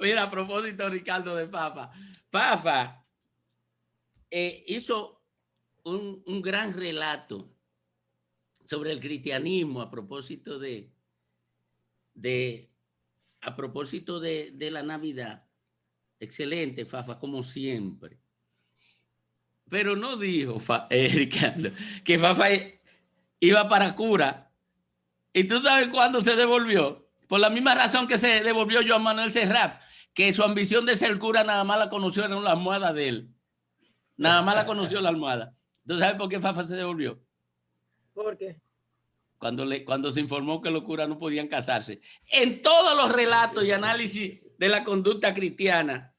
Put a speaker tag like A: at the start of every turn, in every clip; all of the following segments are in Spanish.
A: Mira, a propósito, Ricardo, de Fafa. Fafa hizo un gran relato sobre el cristianismo de a propósito de la Navidad. Excelente, Fafa, como siempre. Pero no dijo, Ricardo, que Fafa iba para cura. ¿Y tú sabes cuándo se devolvió? Por la misma razón que se devolvió Joan Manuel Serrat, que su ambición de ser cura nada más la conoció en la almohada de él. Nada más la conoció la almohada. ¿Tú sabes por qué Fafa se devolvió?
B: ¿Por qué?
A: Cuando se informó que los curas no podían casarse. En todos los relatos y análisis de la conducta cristiana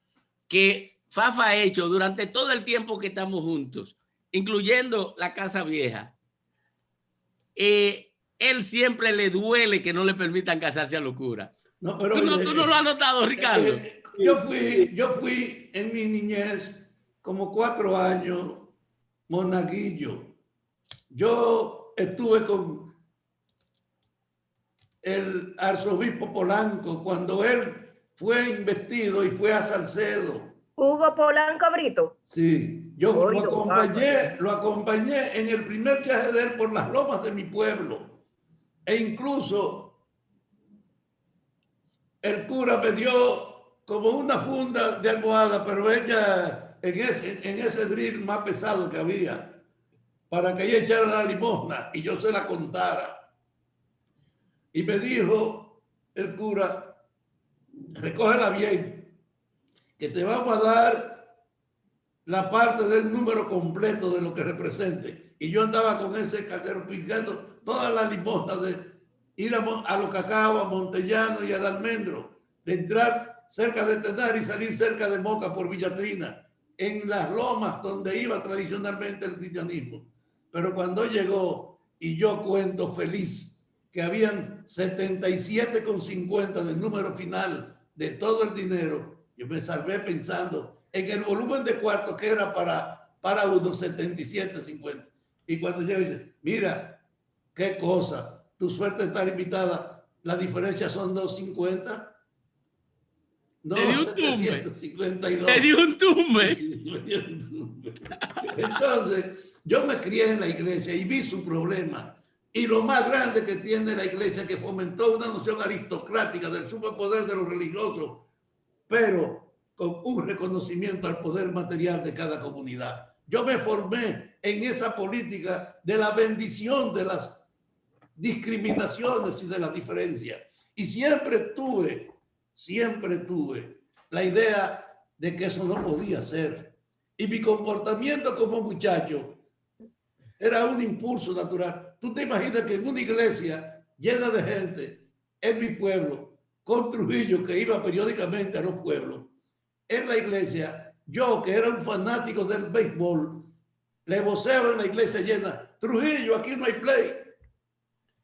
A: que Fafa ha hecho durante todo el tiempo que estamos juntos, incluyendo la Casa Vieja, él siempre le duele que no le permitan casarse a los curas.
C: No, pero
A: ¿Tú no lo has notado, Ricardo?
C: Yo fui en mi niñez como 4 años monaguillo. Yo estuve con el arzobispo Polanco cuando él fue investido y fue a Salcedo.
B: Hugo Polanco Brito.
C: Sí, yo lo acompañé en el primer viaje de él por las lomas de mi pueblo. E incluso el cura me dio como una funda de almohada, pero ella en ese drill más pesado que había, para que ella echara la limosna y yo se la contara. Y me dijo el cura, recógela bien, que te vamos a dar la parte del número completo de lo que represente. Y yo andaba con ese caldero picando todas las limosnas de ir a los Cacao, a Montellano y al Almendro, de entrar cerca de Tenar y salir cerca de Moca por Villatrina, en las lomas donde iba tradicionalmente el cristianismo. Pero cuando llegó, y yo cuento feliz, que habían 77,50 del número final de todo el dinero, yo me salvé pensando en el volumen de cuartos que era para unos 77,50. Y cuando llega dice, mira, qué cosa, tu suerte está limitada, la diferencia son 250. No, 752.
A: Te dio un tumbe.
C: Entonces, yo me crié en la iglesia y vi su problema. Y lo más grande que tiene la iglesia, que fomentó una noción aristocrática del superpoder de los religiosos, pero con un reconocimiento al poder material de cada comunidad. Yo me formé en esa política de la bendición de las discriminaciones y de las diferencias. Y siempre tuve la idea de que eso no podía ser. Y mi comportamiento como muchacho era un impulso natural. Tú te imaginas que en una iglesia llena de gente, en mi pueblo, con Trujillo, que iba periódicamente a los pueblos, en la iglesia, yo que era un fanático del béisbol, le voceaba en la iglesia llena, Trujillo, aquí no hay play.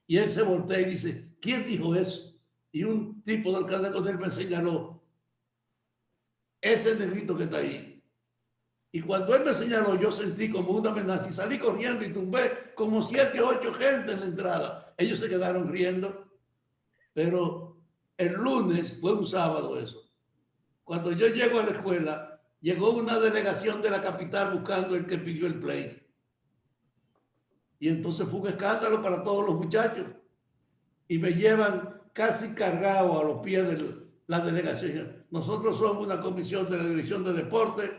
C: Y él se voltea y dice, ¿quién dijo eso? Y un tipo del canal con él me señaló, ese negrito que está ahí. Y cuando él me señaló, yo sentí como una amenaza y salí corriendo y tumbé como 7 o 8 gente en la entrada. Ellos se quedaron riendo, pero el lunes fue un sábado eso. Cuando yo llego a la escuela, llegó una delegación de la capital buscando el que pidió el play. Y entonces fue un escándalo para todos los muchachos. Y me llevan casi cargado a los pies de la delegación. Nosotros somos una comisión de la Dirección de Deportes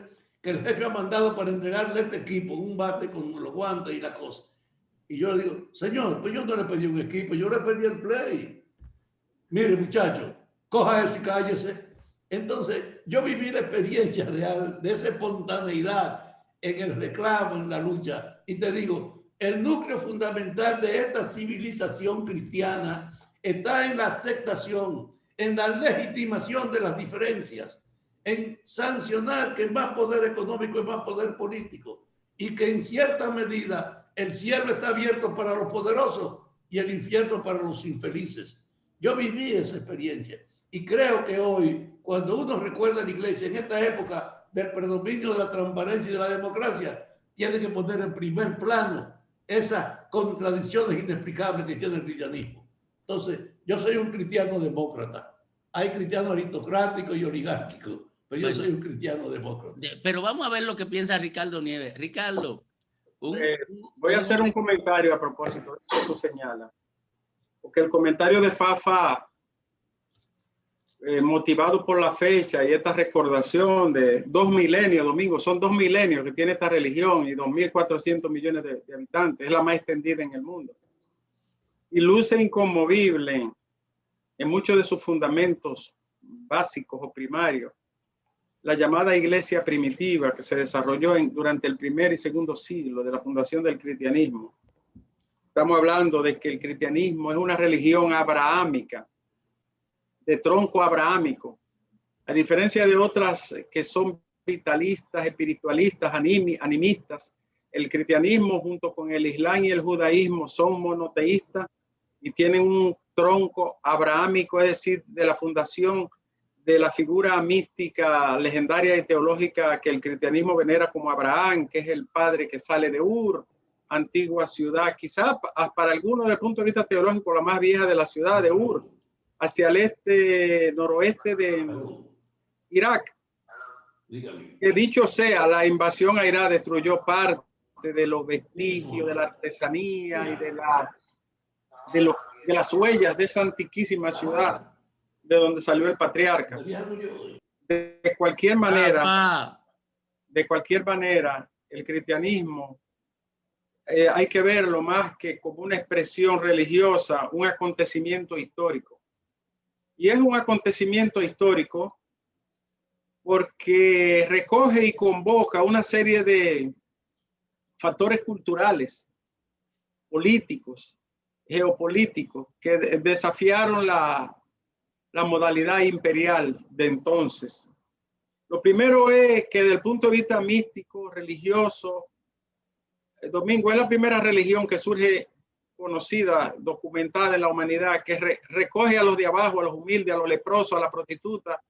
C: que el jefe ha mandado para entregarle este equipo, un bate con los guantes y la cosa. Y yo le digo, señor, pues yo no le pedí un equipo, yo le pedí el play. Mire, muchacho, coja eso y cállese. Entonces, yo viví la experiencia real de esa espontaneidad en el reclamo, en la lucha. Y te digo, el núcleo fundamental de esta civilización cristiana está en la aceptación, en la legitimación de las diferencias, en sancionar que más poder económico es más poder político y que en cierta medida el cielo está abierto para los poderosos y el infierno para los infelices. Yo viví esa experiencia y creo que hoy, cuando uno recuerda la iglesia en esta época del predominio de la transparencia y de la democracia, tiene que poner en primer plano esas contradicciones inexplicables que tiene el cristianismo. Entonces, yo soy un cristiano demócrata. hay cristianos aristocráticos y oligárquicos, pero yo
A: Bueno.
C: soy un cristiano demócrata.
A: Pero vamos a ver lo que piensa Ricardo Nieves. Ricardo,
D: Voy a hacer un comentario a propósito de eso que tú señalas. Porque el comentario de Fafa, motivado por la fecha y esta recordación de 2 milenios, Domingo, son 2 milenios que tiene esta religión y 2.400 millones de habitantes, es la más extendida en el mundo. Y luce inconmovible en muchos de sus fundamentos básicos o primarios. La llamada iglesia primitiva que se desarrolló durante el primer y segundo siglo de la fundación del cristianismo. Estamos hablando de que el cristianismo es una religión abrahámica, de tronco abrahámico, a diferencia de otras que son vitalistas, espiritualistas, animistas. El cristianismo junto con el islam y el judaísmo son monoteístas y tienen un tronco abrahámico, es decir, de la fundación de la figura mística, legendaria y teológica que el cristianismo venera como Abraham, que es el padre que sale de Ur, antigua ciudad, quizás para algunos desde el punto de vista teológico la más vieja de la ciudad de Ur, hacia el este, noroeste de Irak. Que dicho sea, la invasión a Irak destruyó parte de los vestigios de la artesanía y de las huellas de esa antiquísima ciudad de donde salió el patriarca. De cualquier manera, el cristianismo hay que verlo más que como una expresión religiosa, un acontecimiento histórico. Y es un acontecimiento histórico porque recoge y convoca una serie de factores culturales, políticos, geopolíticos, que desafiaron la modalidad imperial de entonces. Lo primero es que desde el punto de vista místico, religioso, el Domingo es la primera religión que surge conocida, documentada en la humanidad, que recoge a los de abajo, a los humildes, a los leprosos, a la prostituta,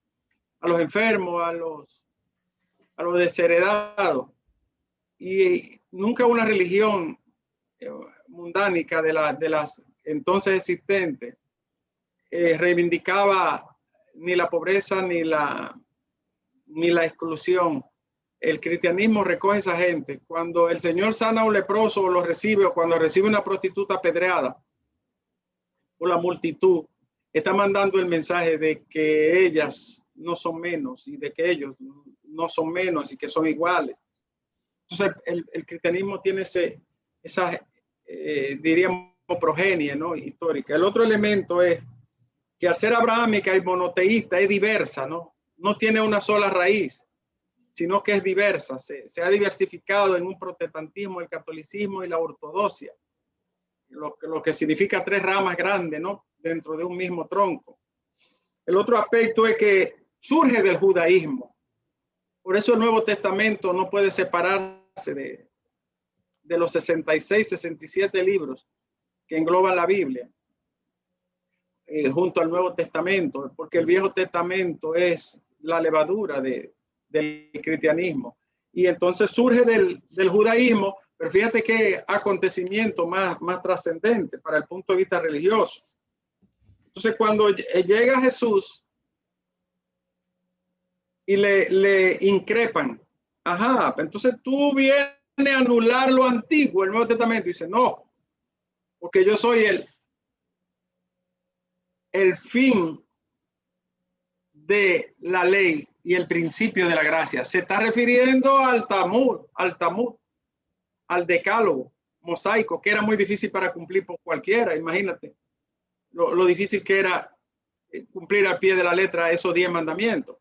D: a los enfermos, a los desheredados. Y nunca una religión mundánica de las entonces existentes reivindicaba ni la pobreza ni la exclusión. El cristianismo recoge a esa gente. Cuando el Señor sana a un leproso o lo recibe, o cuando recibe una prostituta apedreada por la multitud, está mandando el mensaje de que ellas no son menos y de que ellos no son menos y que son iguales. Entonces el cristianismo tiene esa diríamos progenie, ¿no?, histórica. El otro elemento es que al ser abrahámica y monoteísta es diversa, ¿no? No tiene una sola raíz, sino que es diversa. Se ha diversificado en un protestantismo, el catolicismo y la ortodoxia, lo que significa 3 ramas grandes, ¿no?, dentro de un mismo tronco. El otro aspecto es que surge del judaísmo. Por eso el Nuevo Testamento no puede separarse de los 66, 67 libros que engloban la Biblia. Junto al Nuevo Testamento, porque el Viejo Testamento es la levadura del cristianismo. Y entonces surge del judaísmo, pero fíjate qué acontecimiento más trascendente para el punto de vista religioso. Entonces cuando llega Jesús y le increpan, ajá, entonces tú vienes a anular lo antiguo, el Nuevo Testamento, y dice, no, porque yo soy el fin de la ley y el principio de la gracia. Se está refiriendo al Talmud, al decálogo mosaico, que era muy difícil para cumplir por cualquiera. Imagínate lo difícil que era cumplir al pie de la letra esos 10 mandamientos.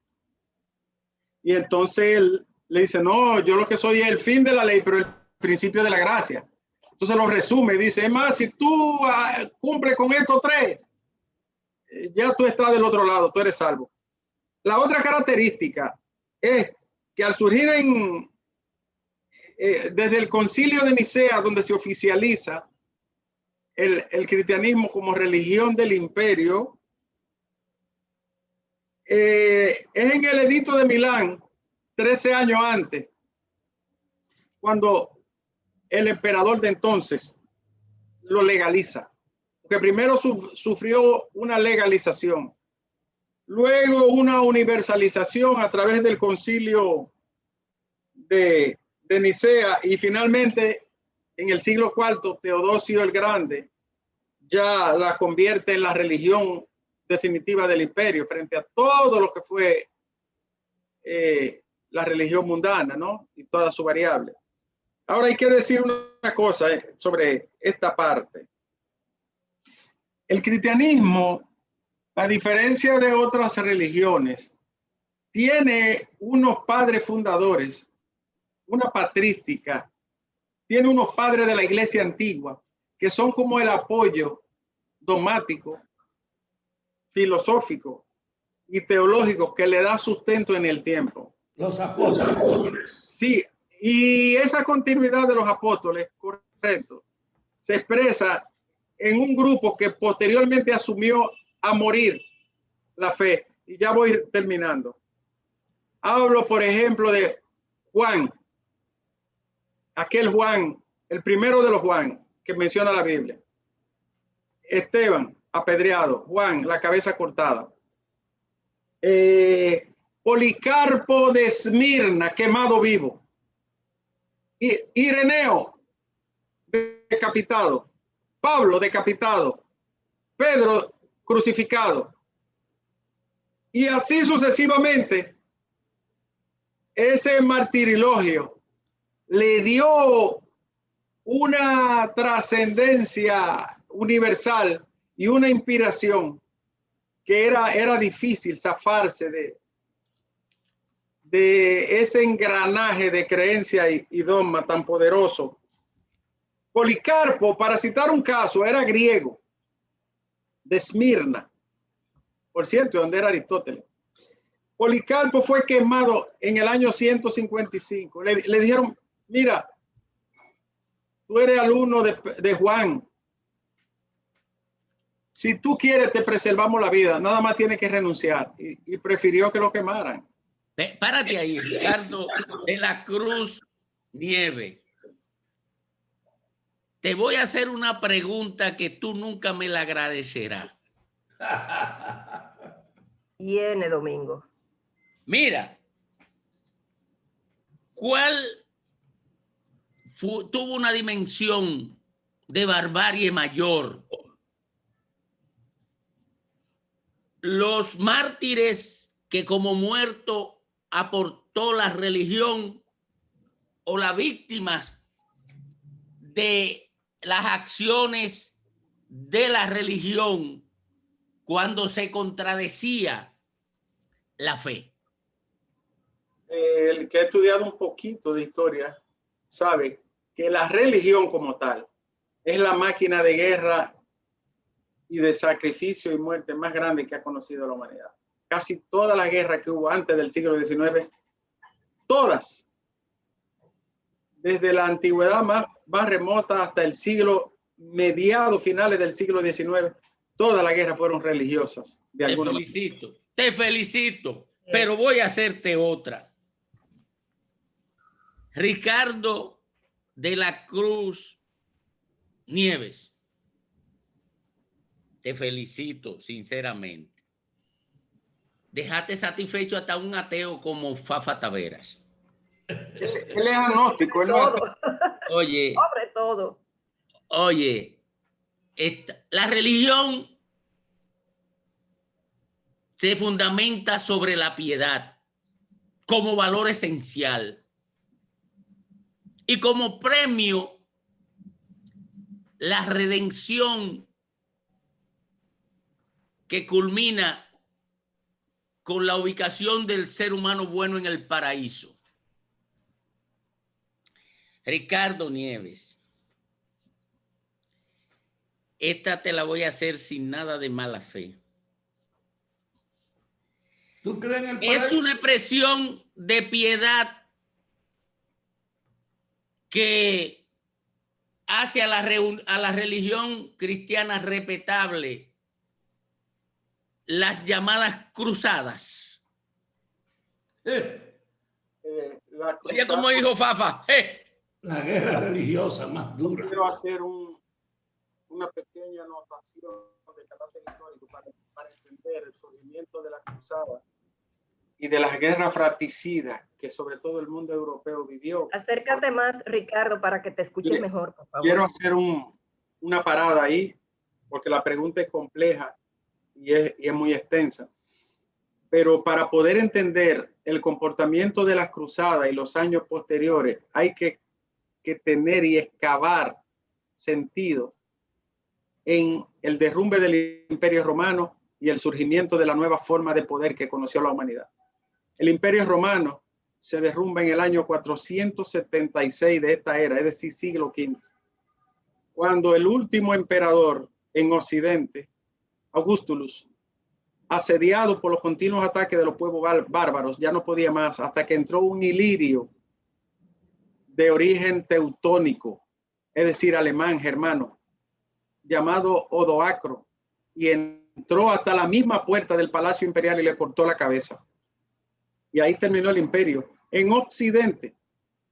D: Y entonces él le dice, no, yo lo que soy es el fin de la ley, pero el principio de la gracia. Entonces lo resume y dice, es más, si tú cumples con estos 3, ya tú estás del otro lado, tú eres salvo. La otra característica es que al surgir desde el Concilio de Nicea, donde se oficializa el cristianismo como religión del imperio, es en el Edicto de Milán, 13 años antes, cuando el emperador de entonces lo legaliza. Porque primero sufrió una legalización. luego una universalización a través del concilio de Nicea, y finalmente en el siglo IV Teodosio el Grande ya la convierte en la religión definitiva del imperio frente a todo lo que fue la religión mundana, ¿no? Y toda su variable. Ahora hay que decir una cosa sobre esta parte. El cristianismo, a diferencia de otras religiones, tiene unos padres fundadores, una patrística, tiene unos padres de la iglesia antigua que son como el apoyo dogmático, filosófico y teológico que le da sustento en el tiempo.
C: Los apóstoles.
D: Sí, y esa continuidad de los apóstoles, correcto, se expresa en un grupo que posteriormente asumió a morir la fe. Y ya voy terminando. Hablo, por ejemplo, de Juan, aquel Juan, el primero de los Juan que menciona la Biblia. Esteban, apedreado. Juan, la cabeza cortada. Policarpo de Esmirna, quemado vivo. Ireneo, decapitado. Pablo, decapitado. Pedro, crucificado. Y así sucesivamente, ese martirilogio le dio una trascendencia universal y una inspiración que era difícil zafarse de ese engranaje de creencia y dogma tan poderoso. Policarpo, para citar un caso, era griego, de Esmirna, por cierto, donde era Aristóteles. Policarpo fue quemado en el año 155. Le dijeron, mira, tú eres alumno de Juan. Si tú quieres, te preservamos la vida. Nada más tienes que renunciar. Y prefirió que lo quemaran.
A: Párate ahí, Ricardo de la Cruz Nieve. Te voy a hacer una pregunta que tú nunca me la agradecerás.
B: Viene Domingo.
A: Mira, ¿cuál tuvo una dimensión de barbarie mayor? Los mártires que como muerto aportó la religión, o las víctimas de las acciones de la religión cuando se contradecía la fe.
D: El que ha estudiado un poquito de historia sabe que la religión como tal es la máquina de guerra y de sacrificio y muerte más grande que ha conocido la humanidad. Casi todas las guerras que hubo antes del siglo XIX, todas, desde la antigüedad más remota hasta el siglo mediados, finales del siglo XIX, todas las guerras fueron religiosas.
A: Te felicito, pero voy a hacerte otra. Ricardo de la Cruz Nieves, te felicito sinceramente. Dejaste satisfecho hasta un ateo como Fafa Taveras.
D: Él es agnóstico. Él
B: Todo.
A: Oye,
B: Sobre todo.
A: oye, la religión se fundamenta sobre la piedad como valor esencial. Y como premio, la redención que culmina con la ubicación del ser humano bueno en el paraíso. Ricardo Nieves, esta te la voy a hacer sin nada de mala fe.
C: ¿Tú crees en el paraíso?
A: Es una expresión de piedad que hace a la religión cristiana respetable las llamadas cruzadas. Oye, como dijo Fafa,
C: la guerra religiosa más dura.
D: Quiero hacer una pequeña anotación de carácter histórico para entender el surgimiento de la cruzada y de las guerras fratricidas que sobre todo el mundo europeo vivió.
B: Acércate más, Ricardo, para que te escuches mejor, por favor.
D: Quiero hacer una parada ahí, porque la pregunta es compleja y es muy extensa. Pero para poder entender el comportamiento de las cruzadas y los años posteriores, hay que tener y excavar sentido en el derrumbe del Imperio Romano y el surgimiento de la nueva forma de poder que conoció la humanidad. El Imperio Romano se derrumba en el año 476 de esta era, es decir, siglo V, cuando el último emperador en Occidente, Augustulus, asediado por los continuos ataques de los pueblos bárbaros, ya no podía más, hasta que entró un ilirio de origen teutónico, es decir, alemán, germano, llamado Odoacro, y entró hasta la misma puerta del Palacio Imperial y le cortó la cabeza. Y ahí terminó el imperio. En Occidente,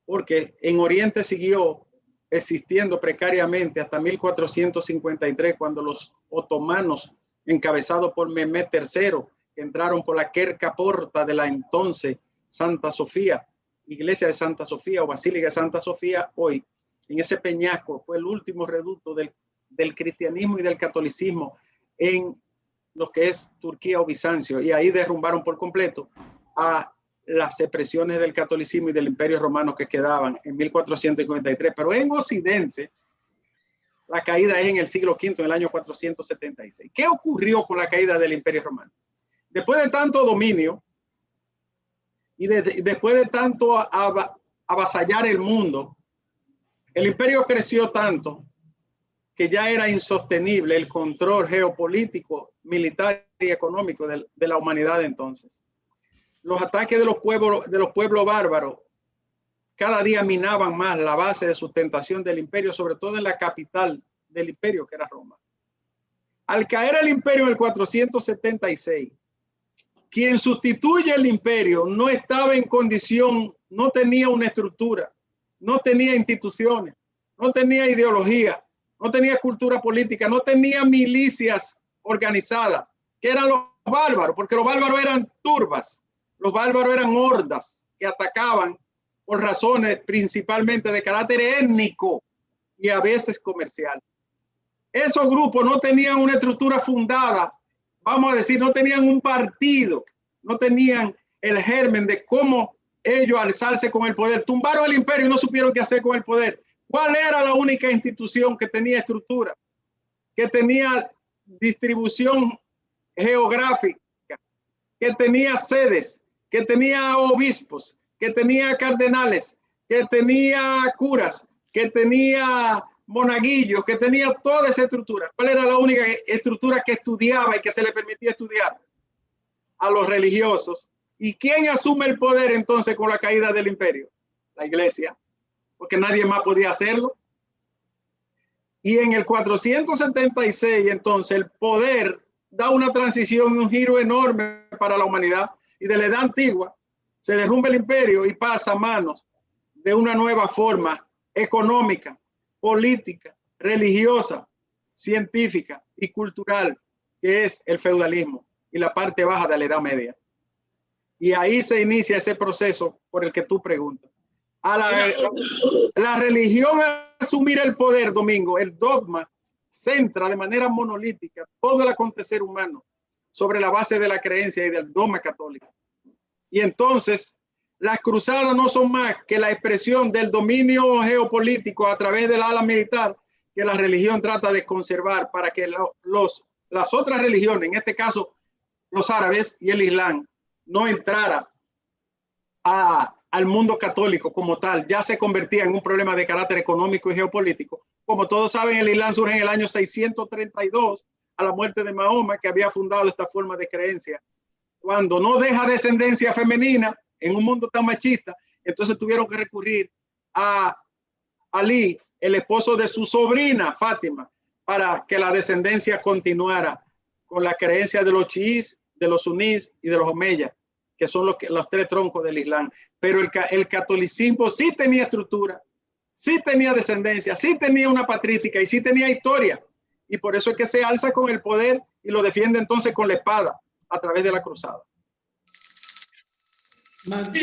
D: porque en Oriente siguió existiendo precariamente hasta 1453, cuando los otomanos, encabezados por Mehmed III, entraron por la Querca Porta de la entonces Santa Sofía, iglesia de Santa Sofía o Basílica de Santa Sofía. Hoy, en ese peñasco, fue el último reducto del cristianismo y del catolicismo en lo que es Turquía o Bizancio, y ahí derrumbaron por completo a las expresiones del catolicismo y del Imperio Romano que quedaban en 1453. Pero en Occidente, la caída es en el siglo V, en el año 476. ¿Qué ocurrió con la caída del Imperio Romano? Después de tanto dominio y después de tanto avasallar el mundo, el imperio creció tanto que ya era insostenible el control geopolítico, militar y económico de la humanidad entonces. Los ataques de los pueblos bárbaros cada día minaban más la base de sustentación del imperio, sobre todo en la capital del imperio, que era Roma. Al caer el imperio en el 476, quien sustituye el imperio no estaba en condición, no tenía una estructura, no tenía instituciones, no tenía ideología, no tenía cultura política, no tenía milicias organizadas, que eran los bárbaros, porque los bárbaros eran turbas, los bárbaros eran hordas que atacaban por razones principalmente de carácter étnico y a veces comercial. Esos grupos no tenían una estructura fundada, vamos a decir, no tenían un partido, no tenían el germen de cómo ellos alzarse con el poder. Tumbaron el imperio y no supieron qué hacer con el poder. ¿Cuál era la única institución que tenía estructura, que tenía distribución geográfica, que tenía sedes, que tenía obispos, que tenía cardenales, que tenía curas, que tenía monaguillos, que tenía toda esa estructura? ¿Cuál era la única estructura que estudiaba y que se le permitía estudiar? A los religiosos. ¿Y quién asume el poder entonces con la caída del imperio? La iglesia, porque nadie más podía hacerlo. Y en el 476 entonces el poder da una transición, un giro enorme para la humanidad, y de la edad antigua se derrumba el imperio y pasa a manos de una nueva forma económica, política, religiosa, científica y cultural, que es el feudalismo y la parte baja de la Edad Media. Y ahí se inicia ese proceso por el que tú preguntas. La religión asumir el poder, Domingo, el dogma, centra de manera monolítica todo el acontecer humano sobre la base de la creencia y del dogma católico. Y entonces las cruzadas no son más que la expresión del dominio geopolítico a través del ala militar que la religión trata de conservar para que las otras religiones, en este caso los árabes y el Islam, no entrara al mundo católico como tal. Ya se convertía en un problema de carácter económico y geopolítico. Como todos saben, el Islam surge en el año 632 a la muerte de Mahoma, que había fundado esta forma de creencia. Cuando no deja descendencia femenina en un mundo tan machista, entonces tuvieron que recurrir a Ali, el esposo de su sobrina Fátima, para que la descendencia continuara con la creencia de los chiíes, de los sunís y de los omeyas, que son los tres troncos del Islam. Pero el catolicismo sí tenía estructura, sí tenía descendencia, sí tenía una patrística y sí tenía historia. Y por eso es que se alza con el poder y lo defiende entonces con la espada a través de la cruzada.
C: Maldito